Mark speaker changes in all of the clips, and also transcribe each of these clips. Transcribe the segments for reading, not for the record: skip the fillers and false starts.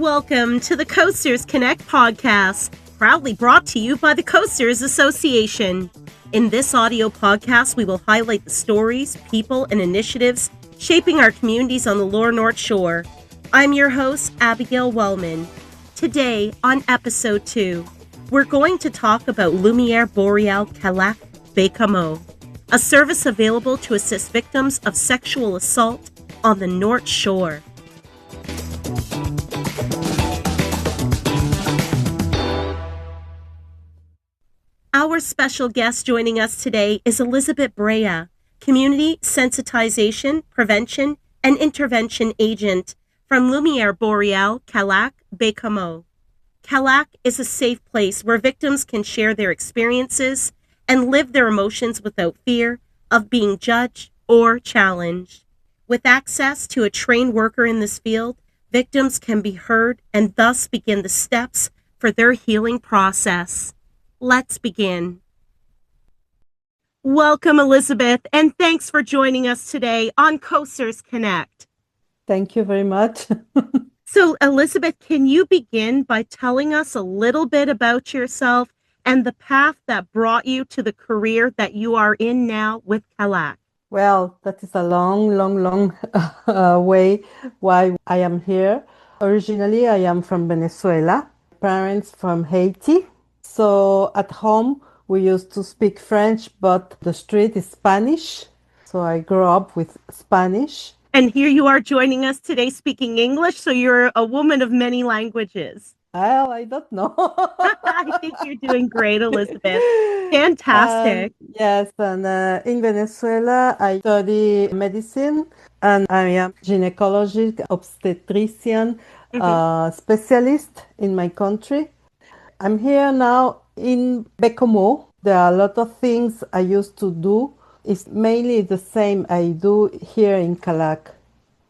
Speaker 1: Welcome to the Coasters Connect podcast, proudly brought to you by the Coasters Association. In this audio podcast, we will highlight the stories, people, and initiatives shaping our communities on the Lower North Shore. I'm your host, Abbygail Wellman. Today, on episode 2, we're going to talk about Lumière Boréale CALACS Baie-Comeau, a service available to assist victims of sexual assault on the North Shore. Our special guest joining us today is Elisabeth Brea, Community Sensitization, Prevention, and Intervention Agent from Lumière Boréale CALACS Baie-Comeau. CALACS is a safe place where victims can share their experiences and live their emotions without fear of being judged or challenged. With access to a trained worker in this field, victims can be heard and thus begin the steps for their healing process. Let's begin. Welcome, Elisabeth, and thanks for joining us today on Coasters Connect.
Speaker 2: Thank you very much.
Speaker 1: So, Elisabeth, can you begin by telling us a little bit about yourself and the path that brought you to the career that you are in now with CALACS?
Speaker 2: Well, that is a long way why I am here. Originally, I am from Venezuela, parents from Haiti. So at home, we used to speak French, but the street is Spanish. So I grew up with Spanish.
Speaker 1: And here you are joining us today speaking English, so you're a woman of many languages.
Speaker 2: Well, I don't know.
Speaker 1: I think you're doing great, Elisabeth. Fantastic.
Speaker 2: Yes, and in Venezuela, I study medicine, and I am gynecologic obstetrician specialist in my country. I'm here now in Baie-Comeau. There are a lot of things I used to do. It's mainly the same I do here in CALACS.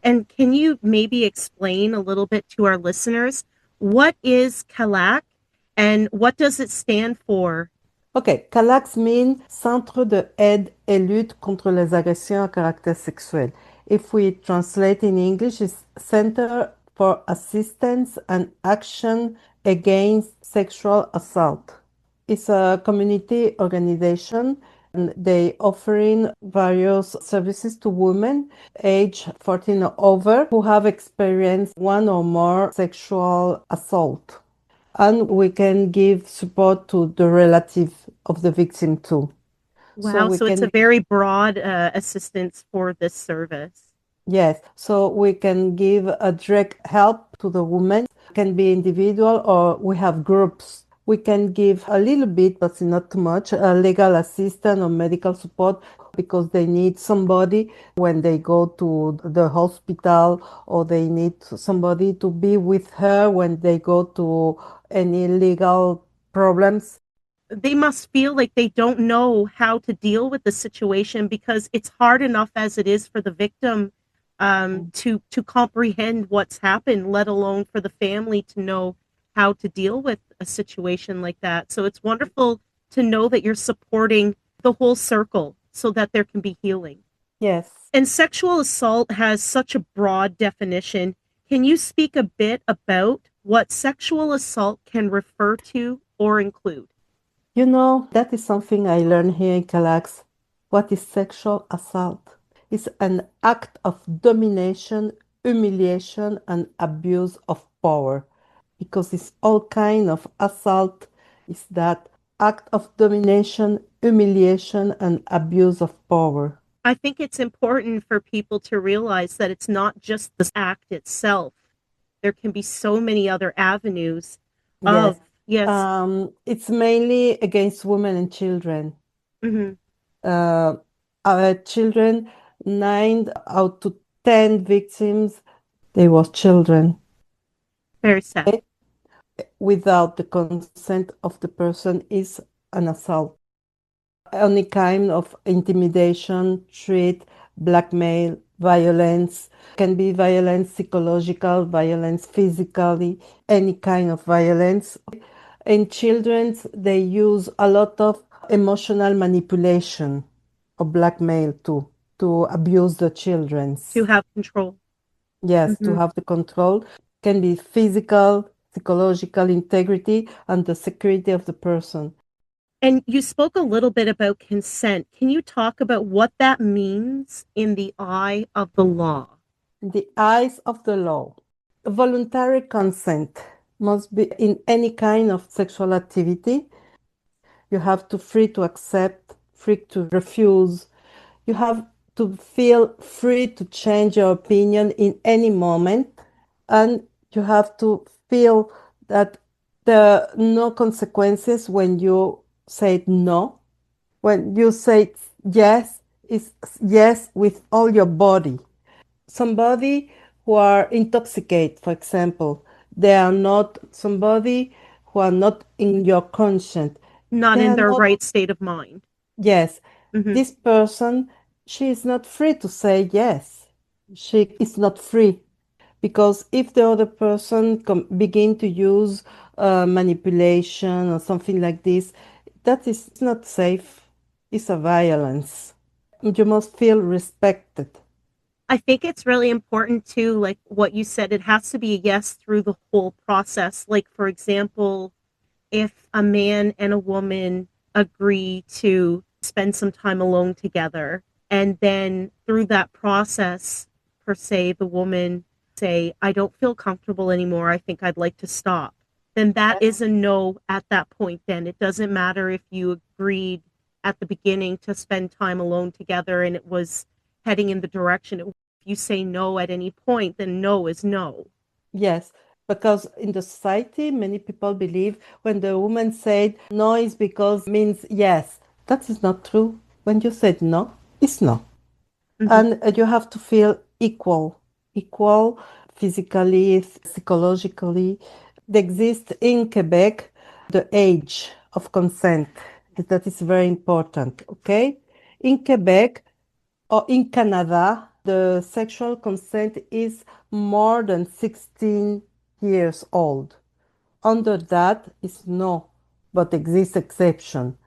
Speaker 1: And can you maybe explain a little bit to our listeners, what is CALACS and what does it stand for?
Speaker 2: Okay, CALACS means Centre de aide et lutte contre les agressions à caractère sexuel. If we translate in English, it's Center for Assistance and Action Against Sexual Assault. It's a community organization, and they offering various services to women age 14 or over who have experienced one or more sexual assault. And we can give support to the relative of the victim too.
Speaker 1: Wow, so it's a very broad assistance for this service.
Speaker 2: Yes, so we can give a direct help to the woman. It can be individual or we have groups. We can give a little bit, but not too much, legal assistance or medical support because they need somebody when they go to the hospital, or they need somebody to be with her when they go to any legal problems.
Speaker 1: They must feel like they don't know how to deal with the situation because it's hard enough as it is for the victim to comprehend what's happened, let alone for the family to know how to deal with a situation like that. So it's wonderful to know that you're supporting the whole circle so that there can be healing.
Speaker 2: Yes.
Speaker 1: And sexual assault has such a broad definition. Can you speak a bit about what sexual assault can refer to or include?
Speaker 2: You know, that is something I learned here in CALACS. What is sexual assault? It's an act of domination, humiliation, and abuse of power. Because it's all kind of assault. It's that act of domination, humiliation, and abuse of power.
Speaker 1: I think it's important for people to realize that it's not just the act itself. There can be so many other avenues of, yes.
Speaker 2: It's mainly against women and children.
Speaker 1: Mm-hmm.
Speaker 2: Our children, 9 out of 10 victims, they were children.
Speaker 1: Very sad.
Speaker 2: Without the consent of the person is an assault. Any kind of intimidation, threat, blackmail, violence, can be violence, psychological violence, physically, any kind of violence. In children, they use a lot of emotional manipulation or blackmail too, to abuse the children.
Speaker 1: To have control.
Speaker 2: Yes, to have the control. Can be physical, psychological integrity, and the security of the person.
Speaker 1: And you spoke a little bit about consent. Can you talk about what that means in the eye of the law?
Speaker 2: In the eyes of the law, voluntary consent must be in any kind of sexual activity. You have to free to accept, free to refuse. You have to feel free to change your opinion in any moment. And you have to feel that there are no consequences when you say no. When you say yes, it's yes with all your body. Somebody who are intoxicated, for example, they are not somebody who are not in your conscience.
Speaker 1: Not
Speaker 2: They
Speaker 1: in
Speaker 2: are
Speaker 1: their
Speaker 2: not,
Speaker 1: right state of mind.
Speaker 2: yes,
Speaker 1: Hmm.
Speaker 2: this person, she is not free to say yes. She is not free because if the other person begin to use manipulation or something like this, that is not safe. It's a violence. You must feel respected.
Speaker 1: I think it's really important too, like what you said, it has to be a yes through the whole process. Like, for example, if a man and a woman agree to spend some time alone together, and then through that process, per se, the woman say, I don't feel comfortable anymore, I think I'd like to stop, then that is a no at that point. Then it doesn't matter if you agreed at the beginning to spend time alone together and it was heading in the direction. If you say no at any point, then no is no.
Speaker 2: Yes, because in the society, many people believe when the woman said no is because means yes. That is not true. When you said no, it's no.
Speaker 1: Hmm.
Speaker 2: And you have to feel equal physically, psychologically. There exists in Quebec the age of consent. That is very important, okay? In Quebec, or in Canada, the sexual consent is more than 16 years old. Under that is no, but exists exception.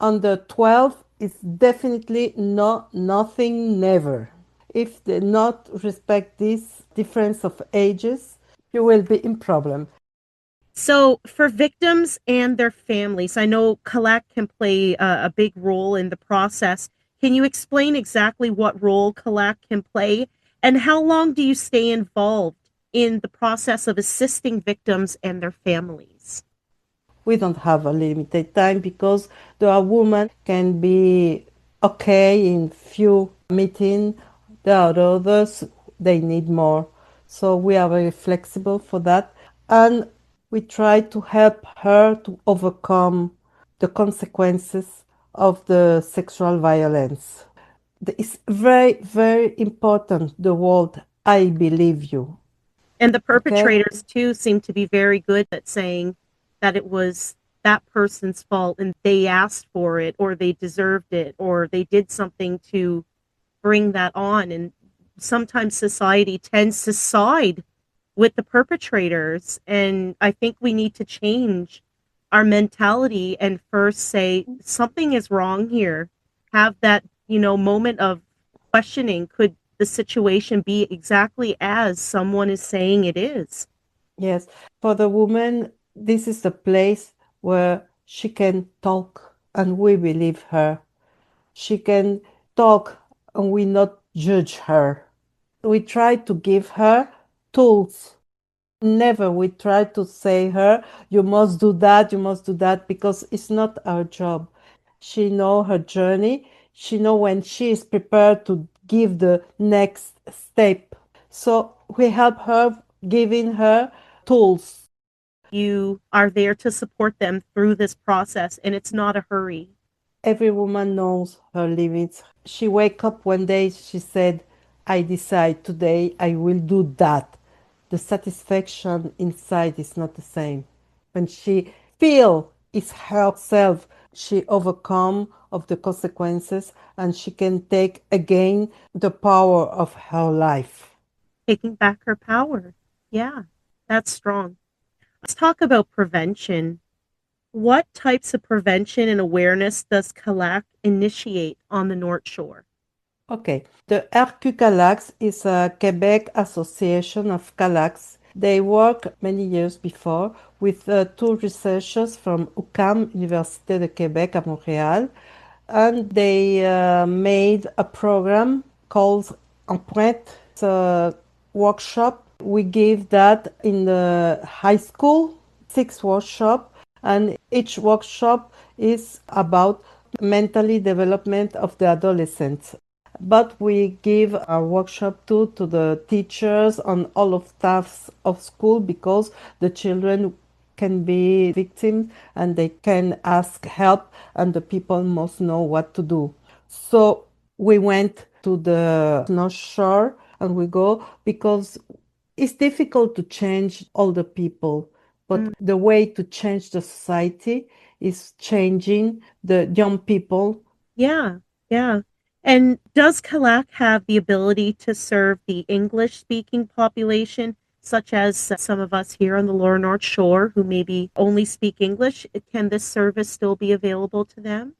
Speaker 2: Under 12 is definitely no, nothing, never. If they not respect this difference of ages, you will be in problem.
Speaker 1: So, for victims and their families, I know CALAC can play a big role in the process. Can you explain exactly what role CALAC can play and how long do you stay involved in the process of assisting victims and their families?
Speaker 2: We don't have a limited time because there are women can be okay in few meeting. There are others they need more. So we are very flexible for that, and we try to help her to overcome the consequences of the sexual violence. It's very important. The word "I believe you."
Speaker 1: And the
Speaker 2: Okay.
Speaker 1: perpetrators, too, seem to be very good at saying that it was that person's fault and they asked for it or they deserved it or they did something to bring that on. And sometimes society tends to side with the perpetrators. And I think we need to change our mentality and first say something is wrong here. Have that, moment of questioning. Could the situation be exactly as someone is saying it is?
Speaker 2: Yes, for the woman, this is the place where she can talk and we believe her. She can talk and we not judge her. We try to give her tools. Never we try to say her, you must do that, because it's not our job. She know her journey. She know when she is prepared to give the next step. So we help her, giving her tools.
Speaker 1: You are there to support them through this process, and it's not a hurry.
Speaker 2: Every woman knows her limits. She wake up one day, she said, I decide today I will do that. The satisfaction inside is not the same. When she feel it's herself, she overcome of the consequences and she can take again the power of her life.
Speaker 1: Taking back her power. Yeah, that's strong. Let's talk about prevention. What types of prevention and awareness does CALAC initiate on the North Shore?
Speaker 2: Okay. The RQ CALACS is a Quebec association of CALACS. They worked many years before with two researchers from UQAM, Université de Québec à Montréal, and they made a program called Empreinte. It's a workshop. We gave that in the high school, 6 workshops, and each workshop is about mentally development of the adolescents. But we give a workshop too to the teachers on all of staffs of school because the children can be victims and they can ask help and the people must know what to do. So we went to the North Shore and we go because it's difficult to change all the people, but the way to change the society is changing the young people.
Speaker 1: Yeah, yeah. And does CALAC have the ability to serve the English-speaking population, such as some of us here on the Lower North Shore who maybe only speak English? Can this service still be available to them?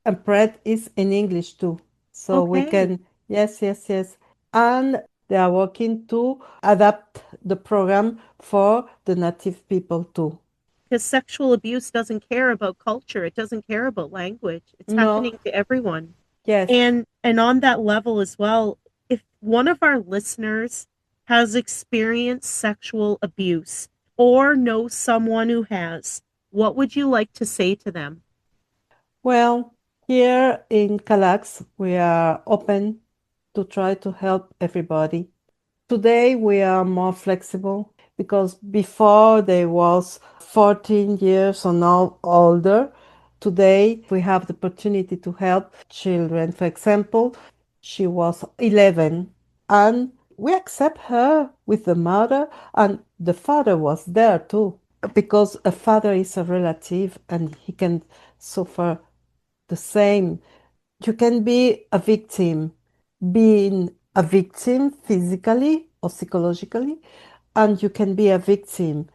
Speaker 2: And Pratt is in English too. So we
Speaker 1: Okay.
Speaker 2: can, yes, yes, yes. And they are working to adapt the program for the native people too.
Speaker 1: Because sexual abuse doesn't care about culture, it doesn't care about language. It's
Speaker 2: No,
Speaker 1: happening to everyone.
Speaker 2: yes.
Speaker 1: And on that level as well, if one of our listeners has experienced sexual abuse or knows someone who has, what would you like to say to them?
Speaker 2: Well, here in CALACS, we are open to try to help everybody. Today, we are more flexible because before there was 14 years or now older. Today, we have the opportunity to help children. For example, she was 11 and we accept her with the mother, and the father was there too because a father is a relative and he can suffer the same. You can be a victim, being a victim physically or psychologically, and you can be a victim.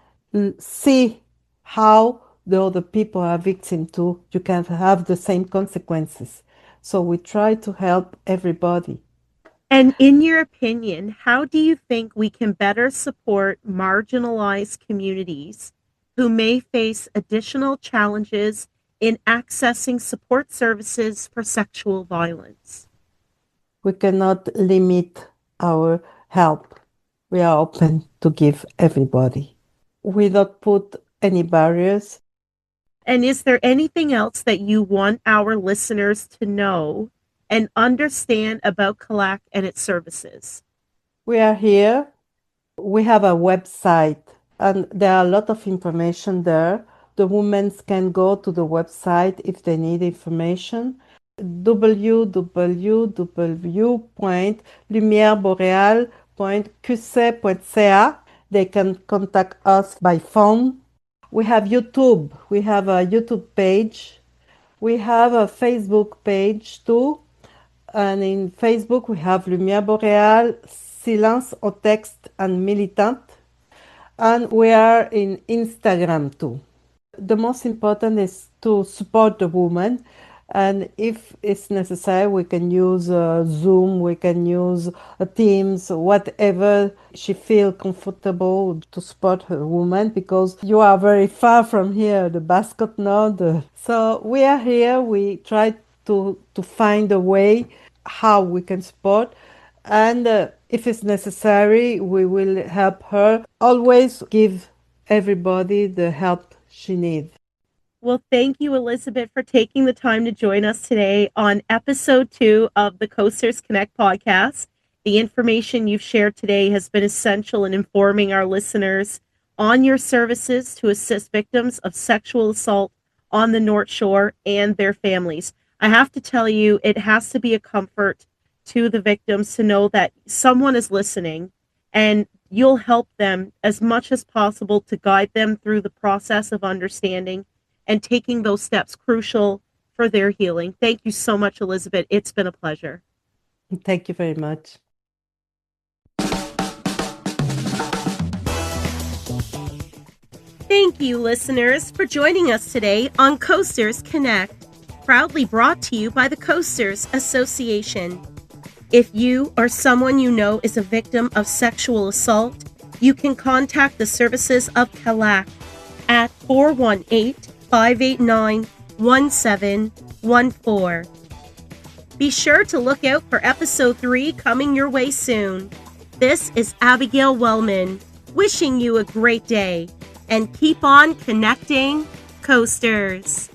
Speaker 2: See how the other people are victim too. You can have the same consequences. So we try to help everybody.
Speaker 1: And in your opinion, how do you think we can better support marginalized communities who may face additional challenges in accessing support services for sexual violence?
Speaker 2: We cannot limit our help. We are open to give everybody. We don't put any barriers.
Speaker 1: And is there anything else that you want our listeners to know and understand about CALAC and its services?
Speaker 2: We are here. We have a website and there are a lot of information there. The women can go to the website if they need information. www.lumiereboreale.qc.ca. They can contact us by phone. We have YouTube. We have a YouTube page. We have a Facebook page too. And in Facebook, we have Lumière Boréale, Silence au texte and Militante. And we are in Instagram too. The most important is to support the woman. And if it's necessary, we can use Zoom, we can use Teams, whatever she feels comfortable to support her woman because you are very far from here, the Bascot Nord. So we are here, we try to find a way how we can support. And if it's necessary, we will help her. Always give everybody the help she needs.
Speaker 1: Well, thank you, Elizabeth, for taking the time to join us today on episode 2 of the Coasters Connect podcast. The information you've shared today has been essential in informing our listeners on your services to assist victims of sexual assault on the North Shore and their families. I have to tell you, it has to be a comfort to the victims to know that someone is listening and you'll help them as much as possible to guide them through the process of understanding and taking those steps crucial for their healing. Thank you so much, Elizabeth. It's been a pleasure.
Speaker 2: Thank you very much.
Speaker 1: Thank you, listeners, for joining us today on Coasters Connect, proudly brought to you by the Coasters Association. If you or someone you know is a victim of sexual assault, you can contact the services of CALACS at 418-589-1714. Be sure to look out for episode 3 coming your way soon. This is Abbygail Wellman, wishing you a great day, and keep on connecting, coasters.